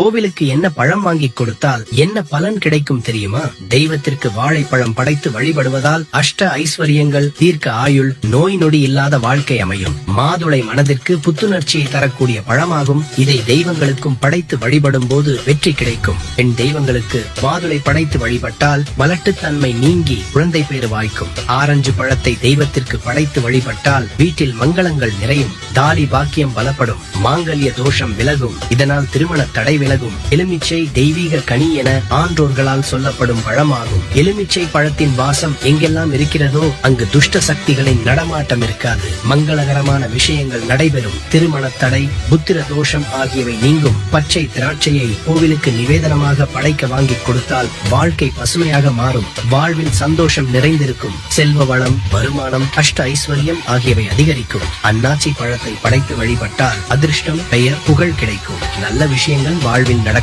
கோவிலுக்கு என்ன பழம் வாங்கி கொடுத்தால் என்ன பலன் கிடைக்கும் தெரியுமா? தெய்வத்திற்கு வாழைப்பழம் படைத்து வழிபடுவதால் அஷ்ட ஐஸ்வர்யங்கள், தீர்க்க ஆயுள், நோய் நொடி இல்லாத வாழ்க்கை அமையும். மாதுளை மனதிற்கு புத்துணர்ச்சியை தரக்கூடிய பழமாகும். இதை தெய்வங்களுக்கும் படைத்து வழிபடும் போது வெற்றி கிடைக்கும். பெண் தெய்வங்களுக்கு மாதுளை படைத்து வழிபட்டால் மலட்டுத்தன்மை நீங்கி குழந்தை பேறு வாய்க்கும். ஆரஞ்சு பழத்தை தெய்வத்திற்கு படைத்து வழிபட்டால் வீட்டில் மங்களங்கள் நிறையும். தாலி பாக்கியம் பலப்படும். மாங்கல்ய தோஷம் விலகும். இதனால் திருமண தடை விலகும். எலுமிச்சை தெய்வீக கனி என ஆன்றோர்களால் சொல்லப்படும் பழமாகும். எலுமிச்சை பழத்தின் வாசம் எங்கெல்லாம் இருக்கிறதோ அங்கு துஷ்ட சக்திகளின் நடமாட்டம் இருக்காது. மங்களகரமான விஷயங்கள் நடைபெறும். திருமண தடை, புத்திர தோஷம் ஆகியவை நீங்கும். பச்சை திராட்சையை கோவிலுக்கு நிவேதனமாக படைக்க வாங்கி கொடுத்தால் வாழ்க்கை பசுமையாக மாறும். வாழ்வில் சந்தோஷம் நிறைந்திருக்கும். செல்வ வளம், வருமானம், அஷ்ட ஐஸ்வர்யம் ஆகியவை அதிகரிக்கும். அன்னாச்சி பழத்தை படைத்து வழிபட்டால் அதிர்ஷ்டம், பெயர், புகழ் கிடைக்கும். நல்ல விஷயங்கள் வாழ்வில் நடக்கும்.